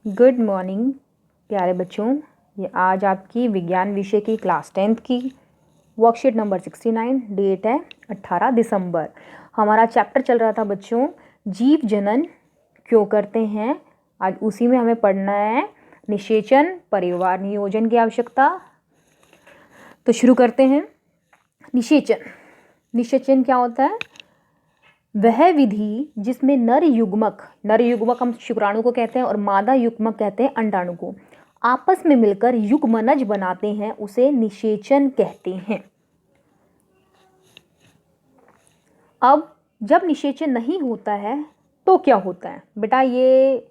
Good morning प्यारे बच्चों। ये आज आपकी विज्ञान विषय की क्लास 10th की वर्कशीट नंबर 69, डेट है 18 दिसंबर। हमारा चैप्टर चल रहा था बच्चों, जीव जनन क्यों करते हैं। आज उसी में हमें पढ़ना है निषेचन, परिवार नियोजन की आवश्यकता। तो शुरू करते हैं। निषेचन। निषेचन क्या होता है? वह विधि जिसमें नर युग्मक हम शुक्राणु को कहते हैं और मादा युग्मक कहते हैं अंडाणु को, आपस में मिलकर युग्मनज बनाते हैं, उसे निषेचन कहते हैं। अब जब निषेचन नहीं होता है तो क्या होता है बेटा? ये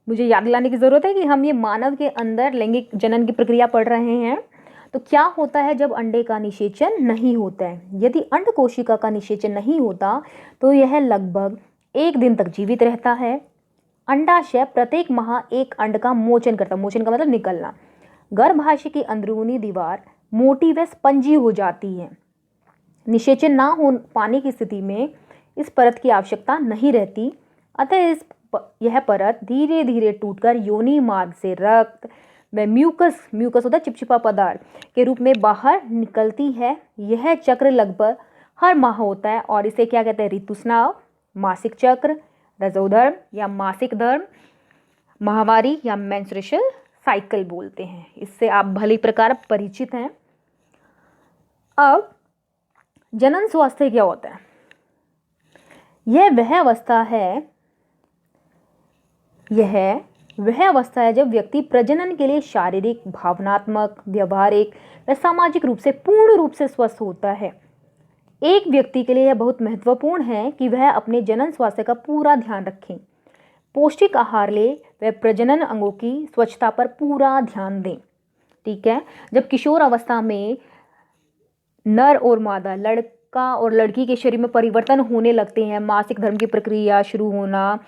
मुझे याद दिलाने की ज़रूरत है कि हम ये मानव के अंदर लैंगिक जनन की प्रक्रिया पढ़ रहे हैं। तो क्या होता है जब अंडे का निषेचन नहीं होता है? यदि अंड कोशिका का निषेचन नहीं होता तो यह लगभग 1 दिन तक जीवित रहता है। अंडाशय प्रत्येक माह एक अंड का मोचन करता है। मोचन का मतलब निकलना। गर्भाशय की अंदरूनी दीवार मोटी व स्पंजी हो जाती है। निषेचन ना हो पाने की स्थिति में इस परत की आवश्यकता नहीं रहती, अतः यह परत धीरे धीरे टूटकर योनि मार्ग से रक्त व म्यूकस होता है चिपचिपा पदार्थ के रूप में बाहर निकलती है। यह चक्र लगभग हर माह होता है और इसे क्या कहते हैं? ऋतुस्राव, मासिक चक्र, रजोधर्म या मासिक धर्म, माहवारी या मेंस्ट्रुअल साइकिल बोलते हैं। इससे आप भली प्रकार परिचित हैं। अब जनन स्वास्थ्य क्या होता है? यह वह अवस्था है जब व्यक्ति प्रजनन के लिए शारीरिक, भावनात्मक, व्यवहारिक व सामाजिक रूप से पूर्ण रूप से स्वस्थ होता है। एक व्यक्ति के लिए यह बहुत महत्वपूर्ण है कि वह अपने जनन स्वास्थ्य का पूरा ध्यान रखें, पौष्टिक आहार ले व प्रजनन अंगों की स्वच्छता पर पूरा ध्यान दें। ठीक है। जब किशोर अवस्था में नर और मादा, लड़का और लड़की के शरीर में परिवर्तन होने लगते हैं, मासिक धर्म की प्रक्रिया शुरू होना,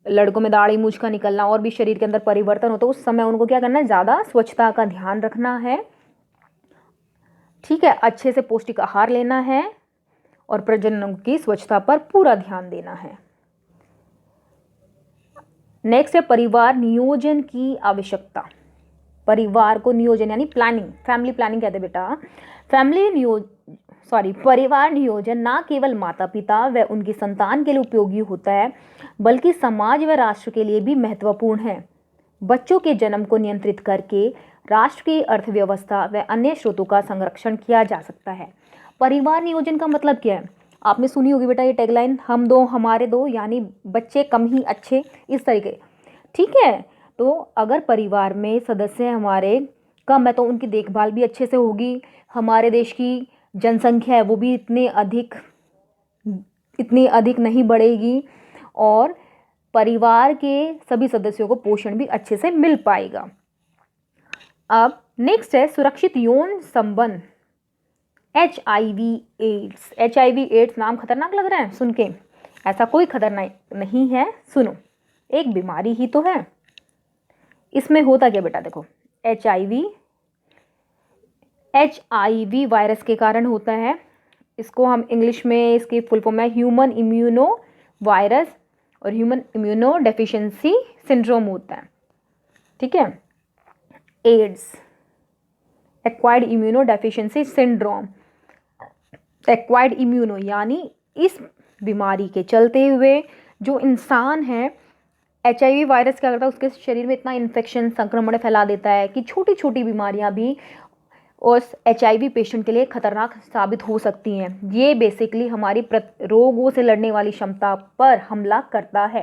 लड़कों में दाढ़ी मूंछ का निकलना और भी शरीर के अंदर परिवर्तन होता है, उस समय उनको क्या करना है? ज़्यादा स्वच्छता का ध्यान रखना है। ठीक है। अच्छे से पौष्टिक आहार लेना है और प्रजनन की स्वच्छता पर पूरा ध्यान देना है। नेक्स्ट है परिवार नियोजन की आवश्यकता। परिवार को नियोजन यानी प्लानिंग, फैमिली प्लानिंग कहते हैं बेटा। परिवार नियोजन ना केवल माता पिता व उनकी संतान के लिए उपयोगी होता है, बल्कि समाज व राष्ट्र के लिए भी महत्वपूर्ण है। बच्चों के जन्म को नियंत्रित करके राष्ट्र की अर्थव्यवस्था व अन्य स्रोतों का संरक्षण किया जा सकता है। परिवार नियोजन का मतलब क्या है? आपने सुनी होगी बेटा ये टैगलाइन, हम दो हमारे दो, यानी बच्चे कम ही अच्छे, इस तरीके। ठीक है। तो अगर परिवार में सदस्य हमारे कम है तो उनकी देखभाल भी अच्छे से होगी। हमारे देश की जनसंख्या है वो भी इतनी अधिक नहीं बढ़ेगी और परिवार के सभी सदस्यों को पोषण भी अच्छे से मिल पाएगा। अब नेक्स्ट है सुरक्षित यौन संबंध, HIV एड्स। HIV एड्स नाम खतरनाक लग रहा है सुन के? ऐसा कोई खतरनाक नहीं है। सुनो, एक बीमारी ही तो है। इसमें होता क्या बेटा? देखो, HIV वायरस के कारण होता है। इसको हम इंग्लिश में इसकी फुल फॉर्म है ह्यूमन इम्यूनो वायरस और ह्यूमन इम्यूनो डेफिशिएंसी सिंड्रोम होता है। ठीक है। AIDS, acquired immuno deficiency syndrome. Acquired immuno यानी इस बीमारी के चलते हुए जो इंसान है, HIV वायरस क्या करता है? उसके शरीर में इतना इन्फेक्शन, संक्रमण फैला देता है कि छोटी छोटी बीमारियां भी उस HIV पेशेंट के लिए खतरनाक साबित हो सकती हैं। ये बेसिकली हमारी रोगों से लड़ने वाली क्षमता पर हमला करता है।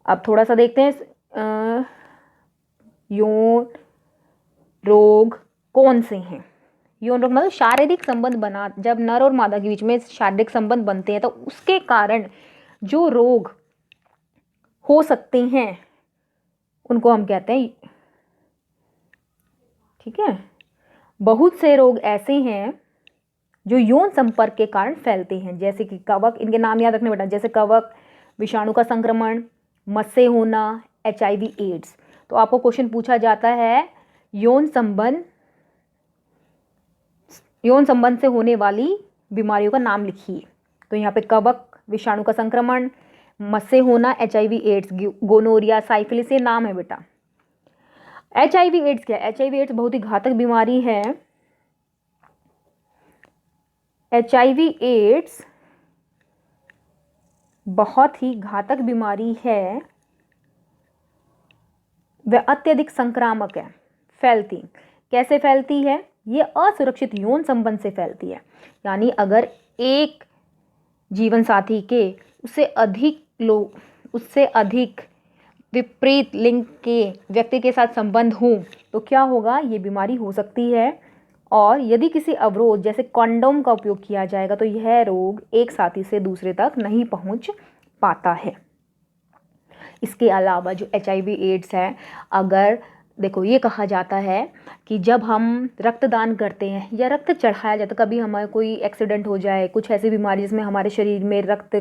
अब थोड़ा सा देखते हैं यौन रोग कौन से हैं। यौन रोग मतलब शारीरिक संबंध बना, जब नर और मादा के बीच में शारीरिक संबंध बनते हैं तो उसके कारण जो रोग हो सकते हैं उनको हम कहते हैं। ठीक है। बहुत से रोग ऐसे हैं जो यौन संपर्क के कारण फैलते हैं, जैसे कि कवक, इनके नाम याद रखने बेटा, जैसे कवक, विषाणु का संक्रमण, मत से होना, HIV एड्स। तो आपको क्वेश्चन पूछा जाता है यौन संबंध से होने वाली बीमारियों का नाम लिखिए। तो यहाँ पे कवक, विषाणु का संक्रमण, मस्से होना, HIV एड्स, गोनोरिया, साइफिलिस, ये नाम है बेटा। HIV एड्स क्या है? HIV एड्स बहुत ही घातक बीमारी है। HIV एड्स बहुत ही घातक बीमारी है, वह अत्यधिक संक्रामक है। फैलती कैसे फैलती है? ये असुरक्षित यौन संबंध से फैलती है। यानी अगर एक जीवन साथी के उससे अधिक विपरीत लिंग के व्यक्ति के साथ संबंध हो तो क्या होगा? ये बीमारी हो सकती है। और यदि किसी अवरोध जैसे कॉन्डोम का उपयोग किया जाएगा तो यह रोग एक साथी से दूसरे तक नहीं पहुंच पाता है। इसके अलावा जो HIV एड्स है, अगर देखो ये कहा जाता है कि जब हम रक्तदान करते हैं या रक्त चढ़ाया जाता है, कभी हमारे कोई एक्सीडेंट हो जाए, कुछ ऐसी बीमारी जिसमें हमारे शरीर में रक्त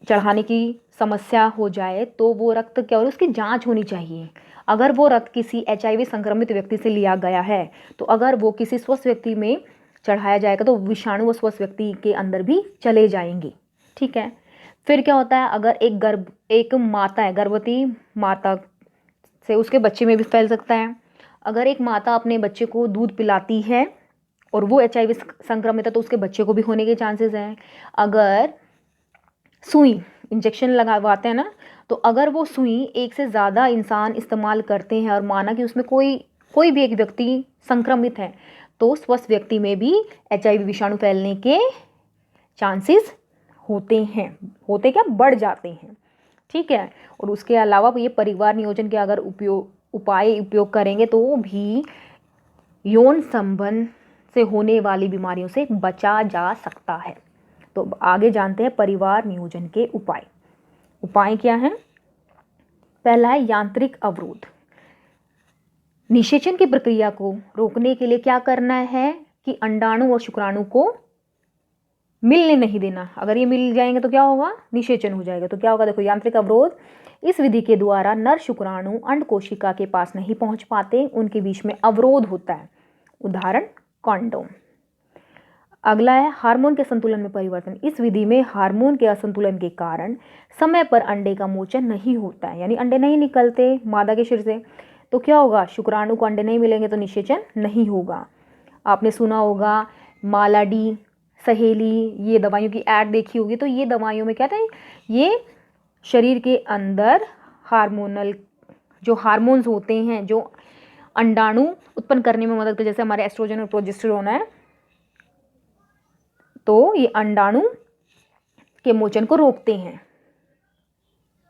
चढ़ाने की समस्या हो जाए, तो वो रक्त क्या हो, उसकी जांच होनी चाहिए। अगर वो रक्त किसी HIV संक्रमित व्यक्ति से लिया गया है तो अगर वो किसी स्वस्थ व्यक्ति में चढ़ाया जाएगा तो विषाणु वो स्वस्थ व्यक्ति के अंदर भी चले जाएंगे। ठीक है। फिर क्या होता है? अगर एक माता है, गर्भवती माता से उसके बच्चे में भी फैल सकता है। अगर एक माता अपने बच्चे को दूध पिलाती है और वो HIV संक्रमित है तो उसके बच्चे को भी होने के चांसेस हैं। अगर सुई इंजेक्शन लगवाते हैं ना, तो अगर वो सुई एक से ज़्यादा इंसान इस्तेमाल करते हैं और माना कि उसमें कोई भी एक व्यक्ति संक्रमित है तो स्वस्थ व्यक्ति में भी HIV विषाणु फैलने के चांसेस बढ़ जाते हैं। ठीक है। और उसके अलावा ये परिवार नियोजन के अगर उपयोग करेंगे तो भी यौन संबंध से होने वाली बीमारियों से बचा जा सकता है। तो आगे जानते हैं परिवार नियोजन के उपाय क्या हैं? पहला है यांत्रिक अवरोध। निषेचन की प्रक्रिया को रोकने के लिए क्या करना है कि अंडाणु और शुक्राणु को मिलने नहीं देना। अगर ये मिल जाएंगे तो क्या होगा? निषेचन हो जाएगा। तो क्या होगा? देखो, यांत्रिक अवरोध, इस विधि के द्वारा नर शुक्राणु अंड कोशिका के पास नहीं पहुंच पाते, उनके बीच में अवरोध होता है। उदाहरण कॉन्डोम। अगला है हार्मोन के संतुलन में परिवर्तन। इस विधि में हार्मोन के असंतुलन के कारण समय पर अंडे का मोचन नहीं होता है, यानी अंडे नहीं निकलते मादा के शरीर से। तो क्या होगा? शुक्राणु को अंडे नहीं मिलेंगे तो निषेचन नहीं होगा। आपने सुना होगा मालाडी, सहेली, ये दवाइयों की ऐड देखी होगी। तो ये दवाइयों में क्या था? ये शरीर के अंदर जो हार्मोन्स होते हैं जो अंडाणु उत्पन्न करने में मदद करते, जैसे हमारे एस्ट्रोजन और प्रोजेस्टेरोन है, तो ये अंडाणु के मोचन को रोकते हैं।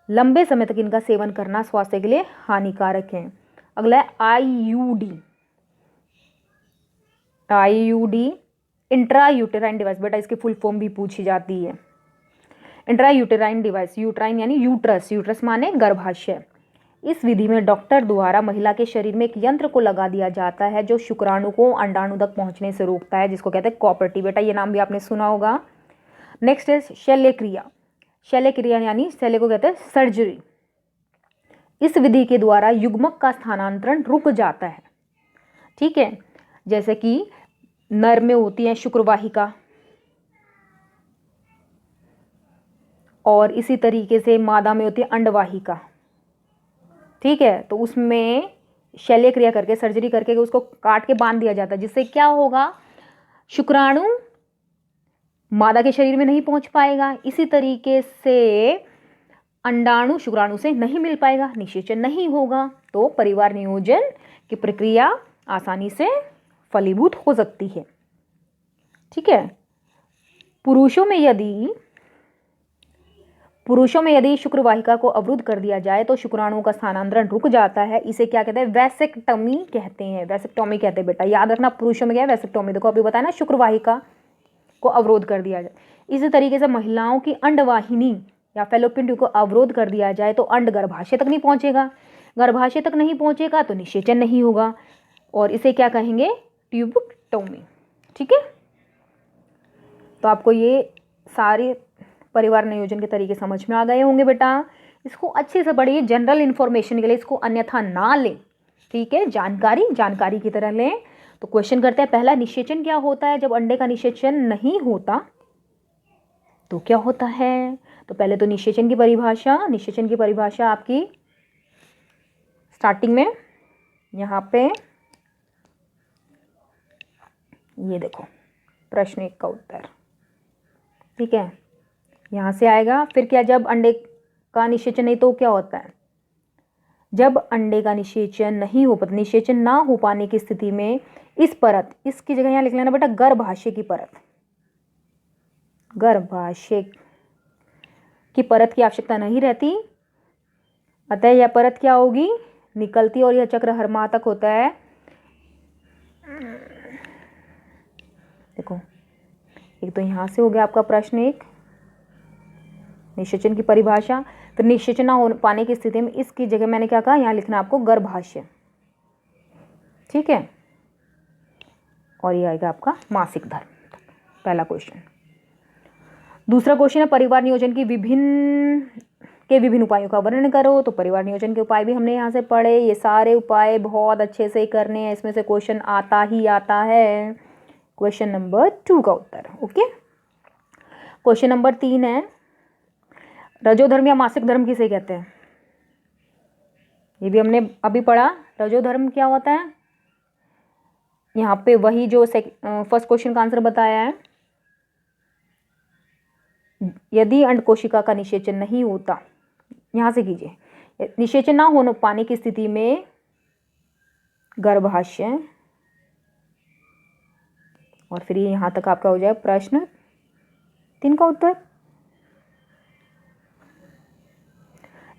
लंबे समय तक इनका सेवन करना स्वास्थ्य के लिए हानिकारक है। अगला है आईयूडी, इंट्रा यूटेराइन डिवाइस। बेटा इसकी फुल फॉर्म भी पूछी जाती है। इंट्रा यूटेराइन डिवाइस, यूट्राइन यानी यूट्रस माने गर्भाशय। इस विधि में डॉक्टर द्वारा महिला के शरीर में एक यंत्र को लगा दिया जाता है जो शुक्राणु को अंडाणु तक पहुंचने से रोकता है, जिसको कहते हैं कॉपर्टी। बेटा ये नाम भी आपने सुना होगा। नेक्स्ट है शल्यक्रिया यानी शल्य को कहते हैं सर्जरी। इस विधि के द्वारा युग्मक का स्थानांतरण रुक जाता है। ठीक है। जैसे कि नर में होती है शुक्रवाहिका और इसी तरीके से मादा में होती है अंडवाहिका। ठीक है। तो उसमें शल्य क्रिया करके, सर्जरी करके उसको काट के बांध दिया जाता है, जिससे क्या होगा? शुक्राणु मादा के शरीर में नहीं पहुंच पाएगा। इसी तरीके से अंडाणु शुक्राणु से नहीं मिल पाएगा, निषेचन नहीं होगा, तो परिवार नियोजन की प्रक्रिया आसानी से फलीभूत हो सकती है। ठीक है। पुरुषों में यदि शुक्रवाहिका को अवरुद्ध कर दिया जाए तो शुक्राणुओं का स्थानांतरण रुक जाता है। इसे क्या कहते हैं? वैसेक्टॉमी कहते हैं बेटा, याद रखना। पुरुषों में क्या है? वैसेक्टॉमी। देखो अभी बताया ना, शुक्रवाहिका को अवरोध कर दिया जाए। इसी तरीके से महिलाओं की अंडवाहिनी या फेलोपियन ट्यूब को अवरोध कर दिया जाए तो अंड गर्भाशय तक नहीं पहुंचेगा। गर्भाशय तक नहीं पहुंचेगा तो निषेचन नहीं होगा, और इसे क्या कहेंगे? ट्यूबक्टोमी। ठीक है। तो आपको ये सारे परिवार नियोजन के तरीके समझ में आ गए होंगे बेटा। इसको अच्छे से पढ़िए, जनरल इन्फॉर्मेशन के लिए इसको अन्यथा ना लें। ठीक है। जानकारी की तरह लें। तो क्वेश्चन करते हैं, पहला, निषेचन क्या होता है? जब अंडे का निषेचन नहीं होता तो क्या होता है? तो पहले तो निषेचन की परिभाषा आपकी स्टार्टिंग में यहाँ पे ये देखो प्रश्न 1 का उत्तर, ठीक है, यहाँ से आएगा। फिर क्या, जब अंडे का निषेचन नहीं तो क्या होता है, जब अंडे का निषेचन नहीं हो पाता, निषेचन ना हो पाने की स्थिति में इस परत, इसकी जगह यहाँ लिख लेना बेटा गर्भाशय की परत, गर्भाशय की परत की आवश्यकता नहीं रहती, अतः यह परत क्या होगी, निकलती, और यह चक्र हर माह तक होता है। देखो एक तो यहाँ से हो गया आपका प्रश्न 1 निषेचन की परिभाषा। फिर निषेचन ना हो पाने की स्थिति में इसकी जगह मैंने क्या कहा, यहाँ लिखना आपको गर्भाशय, ठीक है, और ये आएगा आपका मासिक धर्म, पहला क्वेश्चन। दूसरा क्वेश्चन है परिवार नियोजन की विभिन्न उपायों का वर्णन करो। तो परिवार नियोजन के उपाय भी हमने यहाँ से पढ़े, ये सारे उपाय बहुत अच्छे से करने हैं, इसमें से क्वेश्चन आता ही आता है। क्वेश्चन नंबर 2 का उत्तर, ओके। क्वेश्चन नंबर 3 है रजोधर्म या मासिक धर्म किसे कहते हैं, ये भी हमने अभी पढ़ा। रजोधर्म क्या होता है, यहाँ पे वही जो फर्स्ट क्वेश्चन का आंसर बताया है, यदि अंड कोशिका का निषेचन नहीं होता, यहाँ से कीजिए, निषेचन ना होने पाने की स्थिति में गर्भाशय, और फिर ये यहाँ तक आपका हो जाए प्रश्न 3 का उत्तर।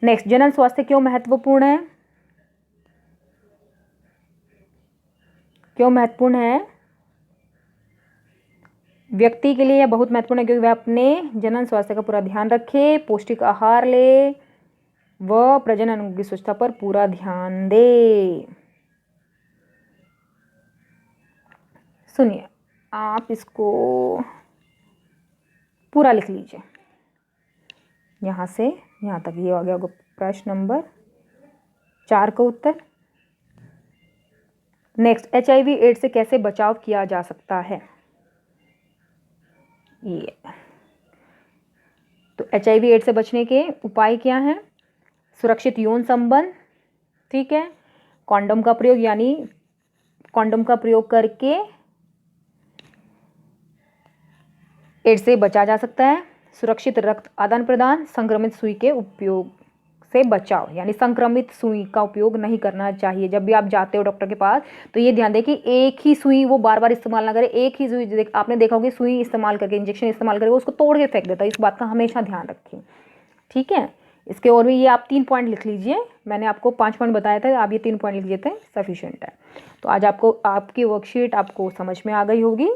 नेक्स्ट, जनन स्वास्थ्य क्यों महत्वपूर्ण है, क्यों महत्वपूर्ण है, व्यक्ति के लिए यह बहुत महत्वपूर्ण है क्योंकि वह अपने जनन स्वास्थ्य का पूरा ध्यान रखे, पौष्टिक आहार ले व प्रजनन अंगों की स्वच्छता पर पूरा ध्यान दे। सुनिए, आप इसको पूरा लिख लीजिए, यहाँ से यहाँ तक ये हो गया प्रश्न नंबर 4 का उत्तर। नेक्स्ट, HIV एड्स से कैसे बचाव किया जा सकता है, ये तो HIV एड्स से बचने के उपाय क्या हैं, सुरक्षित यौन संबंध, ठीक है, कॉन्डोम का प्रयोग, यानी कॉन्डोम का प्रयोग करके एड्स से बचा जा सकता है, सुरक्षित रक्त आदान प्रदान, संक्रमित सुई के उपयोग से बचाव, यानी संक्रमित सुई का उपयोग नहीं करना चाहिए। जब भी आप जाते हो डॉक्टर के पास तो ये ध्यान दें कि एक ही सुई वो बार बार इस्तेमाल ना करें, एक ही सुई, आपने देखा होगा सुई इस्तेमाल करके, इंजेक्शन इस्तेमाल करके उसको तोड़ के फेंक देता है, इस बात का हमेशा ध्यान रखें, ठीक है। इसके और भी ये आप 3 पॉइंट लिख लीजिए, मैंने आपको 5 पॉइंट बताया था, आप ये 3 पॉइंट लिख लेते हैं, सफिशिएंट है। तो आज आपको आपकी वर्कशीट आपको समझ में आ गई होगी।